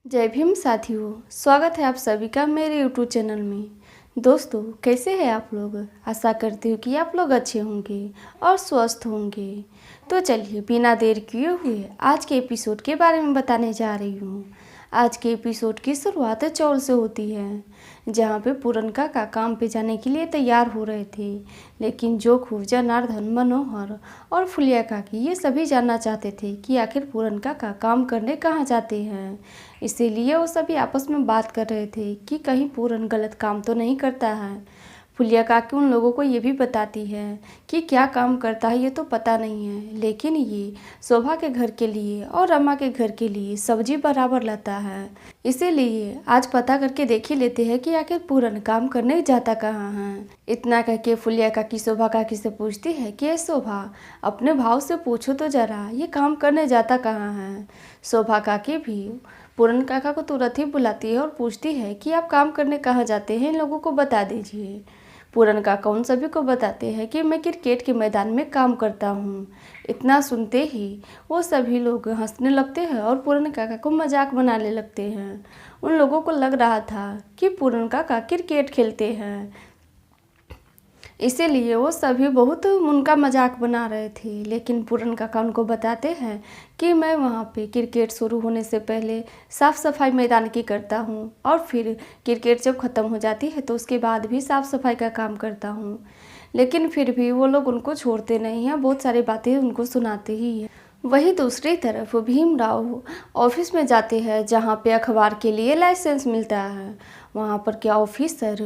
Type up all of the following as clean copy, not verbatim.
जय भीम साथियों, स्वागत है आप सभी का मेरे यूट्यूब चैनल में। दोस्तों, कैसे हैं आप लोग? आशा करती हूँ कि आप लोग अच्छे होंगे और स्वस्थ होंगे। तो चलिए बिना देर किए हुए आज के एपिसोड के बारे में बताने जा रही हूँ। आज के एपिसोड की शुरुआत चौल से होती है, जहाँ पे पूरन काका काम पे जाने के लिए तैयार हो रहे थे, लेकिन जोखू, जनार्दन, मनोहर और फुलिया काकी ये सभी जानना चाहते थे कि आखिर पूरन काका काम करने कहाँ जाते हैं। इसीलिए वो सभी आपस में बात कर रहे थे कि कहीं पूरन गलत काम तो नहीं करता है। फुलिया काकी उन लोगों को ये भी बताती है कि क्या काम करता है ये तो पता नहीं है, लेकिन ये शोभा के घर के लिए और रमा के घर के लिए सब्जी बराबर लाता है। इसीलिए आज पता करके देख ही लेते हैं कि आखिर पूरन काम करने जाता कहाँ है। इतना कह के फुलिया काकी शोभा काकी से पूछती है कि शोभा, अपने भाव से पूछो तो जरा, ये काम करने जाता कहाँ है। शोभा काकी भी पूरन काका को तुरंत ही बुलाती है और पूछती है कि आप काम करने कहाँ जाते हैं, इन लोगों को बता दीजिए। पूरन काका उन सभी को बताते हैं कि मैं क्रिकेट के मैदान में काम करता हूँ। इतना सुनते ही वो सभी लोग हंसने लगते हैं और पूरन काका को मजाक बनाने लगते हैं। उन लोगों को लग रहा था कि पूरन काका क्रिकेट खेलते हैं, इसीलिए वो सभी बहुत उनका मजाक बना रहे थे। लेकिन पूरन काका उनको बताते हैं कि मैं वहाँ पे क्रिकेट शुरू होने से पहले साफ़ सफाई मैदान की करता हूँ और फिर क्रिकेट जब ख़त्म हो जाती है तो उसके बाद भी साफ़ सफाई का काम करता हूँ। लेकिन फिर भी वो लोग उनको छोड़ते नहीं हैं, बहुत सारी बातें उनको सुनाते ही हैं। वहीं दूसरी तरफ भीमराव ऑफिस में जाते हैं, जहाँ पे अखबार के लिए लाइसेंस मिलता है। वहाँ पर क्या ऑफिसर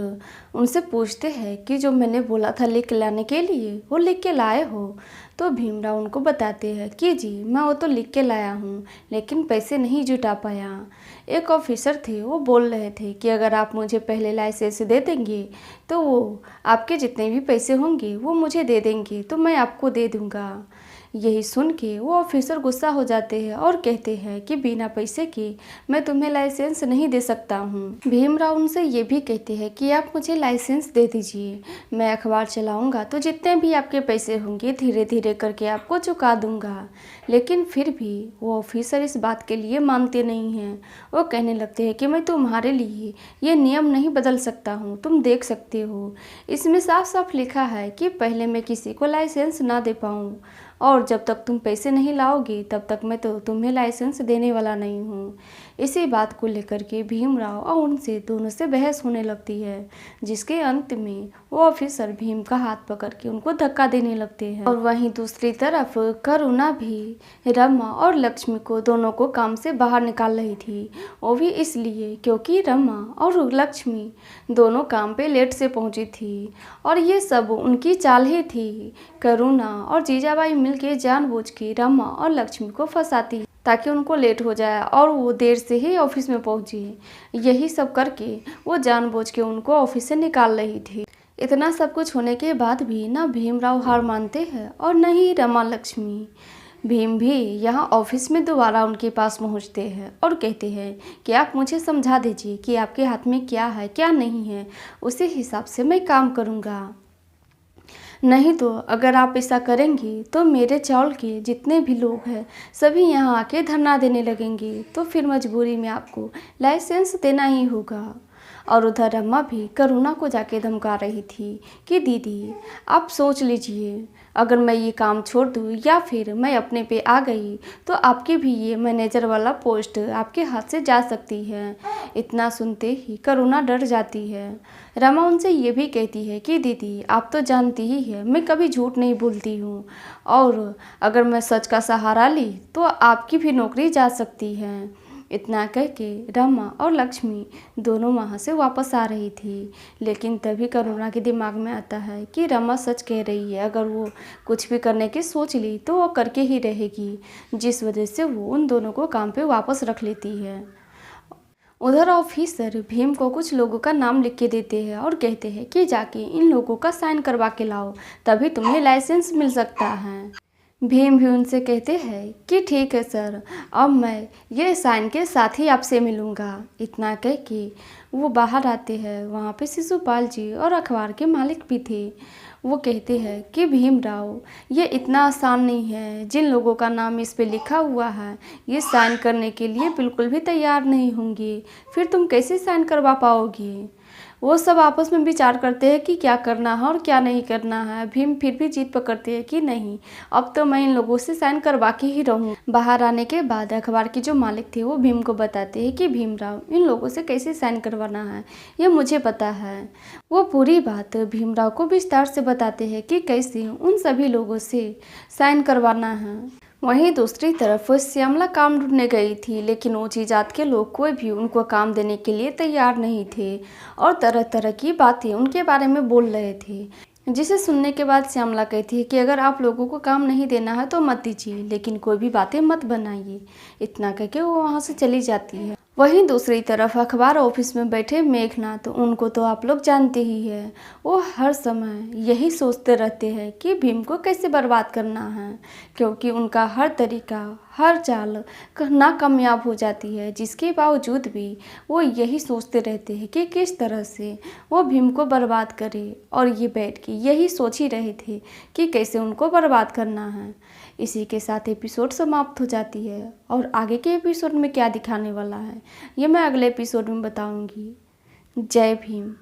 उनसे पूछते हैं कि जो मैंने बोला था लिख के लाने के लिए वो लिख के लाए हो? तो भीमराव उनको बताते हैं कि जी मैं वो तो लिख के लाया हूँ, लेकिन पैसे नहीं जुटा पाया। एक ऑफिसर थे, वो बोल रहे थे कि अगर आप मुझे पहले लाइसेंस दे देंगे तो वो आपके जितने भी पैसे होंगे वो मुझे दे देंगे, तो मैं आपको दे दूँगा। यही सुन के वो ऑफिसर गुस्सा हो जाते हैं और कहते हैं कि बिना पैसे के मैं तुम्हें लाइसेंस नहीं दे सकता हूँ। भीमराव उनसे ये भी कहते हैं कि आप मुझे लाइसेंस दे दीजिए, मैं अखबार चलाऊंगा तो जितने भी आपके पैसे होंगे धीरे धीरे करके आपको चुका दूंगा। लेकिन फिर भी वो ऑफिसर इस बात के लिए मानते नहीं हैं। वो कहने लगते हैं कि मैं तुम्हारे लिए ये नियम नहीं बदल सकता हूँ, तुम देख सकते हो इसमें साफ साफ लिखा है कि पहले मैं किसी को लाइसेंस ना दे पाऊँ, और जब तक तुम पैसे नहीं लाओगे तब तक मैं तो तुम्हें लाइसेंस देने वाला नहीं हूँ। इसी बात को लेकर के भीमराव और उनसे दोनों से बहस होने लगती है, जिसके अंत में वो ऑफिसर भीम का हाथ पकड़ के उनको धक्का देने लगते हैं। और वहीं दूसरी तरफ करुणा भी रमा और लक्ष्मी को दोनों को काम से बाहर निकाल रही थी। वो भी इसलिए क्योंकि रमा और लक्ष्मी दोनों काम पे लेट से पहुंची थी, और ये सब उनकी चाल ही थी। करुणा और जीजाबाई मिलके जानबूझ के रमा और लक्ष्मी को फंसाती ताकि उनको लेट हो जाए और वो देर से ही ऑफिस में पहुंचे। यही सब करके वो जानबूझ के उनको ऑफिस से निकाल रही थी। इतना सब कुछ होने के बाद भी ना भीमराव हार मानते हैं और न ही रमा लक्ष्मी। भीम भी यहाँ ऑफिस में दोबारा उनके पास पहुँचते हैं और कहते हैं कि आप मुझे समझा दीजिए कि आपके हाथ में क्या है क्या नहीं है, उसी हिसाब से मैं काम करूँगा। नहीं तो अगर आप ऐसा करेंगी तो मेरे चावल के जितने भी लोग हैं सभी यहाँ आके धरना देने लगेंगे, तो फिर मजबूरी में आपको लाइसेंस देना ही होगा। और उधर रमा भी करुणा को जाके धमका रही थी कि दीदी आप सोच लीजिए, अगर मैं ये काम छोड़ दूँ या फिर मैं अपने पे आ गई तो आपकी भी ये मैनेजर वाला पोस्ट आपके हाथ से जा सकती है। इतना सुनते ही करुणा डर जाती है। रमा उनसे ये भी कहती है कि दीदी आप तो जानती ही है मैं कभी झूठ नहीं बोलती हूँ, और अगर मैं सच का सहारा ली तो आपकी भी नौकरी जा सकती है। इतना कह के रमा और लक्ष्मी दोनों वहाँ से वापस आ रही थी, लेकिन तभी करुणा के दिमाग में आता है कि रमा सच कह रही है, अगर वो कुछ भी करने की सोच ली तो वो करके ही रहेगी, जिस वजह से वो उन दोनों को काम पे वापस रख लेती है। उधर ऑफिसर भीम को कुछ लोगों का नाम लिख के देते हैं और कहते हैं कि जाके इन लोगों का साइन करवा के लाओ, तभी तुम्हें लाइसेंस मिल सकता है। भीम भी उनसे कहते हैं कि ठीक है सर, अब मैं ये साइन के साथ ही आपसे मिलूँगा। इतना कह के वो बाहर आते हैं। वहाँ पे शिशुपाल जी और अखबार के मालिक भी थे। वो कहते हैं कि भीमराव, ये इतना आसान नहीं है। जिन लोगों का नाम इस पे लिखा हुआ है ये साइन करने के लिए बिल्कुल भी तैयार नहीं होंगे, फिर तुम कैसे साइन करवा पाओगे। वो सब आपस में विचार करते हैं कि क्या करना है और क्या नहीं करना है। भीम फिर भी जीत पकड़ते हैं कि नहीं, अब तो मैं इन लोगों से साइन करवा के ही रहूँ। बाहर आने के बाद अखबार के जो मालिक थे वो भीम को बताते हैं कि भीमराव, इन लोगों से कैसे साइन करवाना है ये मुझे पता है। वो पूरी बात भीमराव को विस्तार से बताते हैं कि कैसे उन सभी लोगों से साइन करवाना है। वहीं दूसरी तरफ श्यामला काम ढूंढने गई थी, लेकिन ऊंची जात के लोग कोई भी उनको काम देने के लिए तैयार नहीं थे और तरह तरह की बातें उनके बारे में बोल रहे थे, जिसे सुनने के बाद श्यामला कहती है कि अगर आप लोगों को काम नहीं देना है तो मत दीजिए, लेकिन कोई भी बातें मत बनाइए। इतना कहकर वो वहाँ से चली जाती है। वहीं दूसरी तरफ अखबार ऑफिस में बैठे मेघनाथ, उनको तो आप लोग जानते ही हैं, वो हर समय यही सोचते रहते हैं कि भीम को कैसे बर्बाद करना है, क्योंकि उनका हर तरीका, हर चाल नाकामयाब हो जाती है। जिसके बावजूद भी वो यही सोचते रहते हैं कि किस तरह से वो भीम को बर्बाद करे, और ये बैठ के यही सोच ही रहे थे कि कैसे उनको बर्बाद करना है। इसी के साथ एपिसोड समाप्त हो जाती है, और आगे के एपिसोड में क्या दिखाने वाला है ये मैं अगले एपिसोड में बताऊंगी। जय भीम।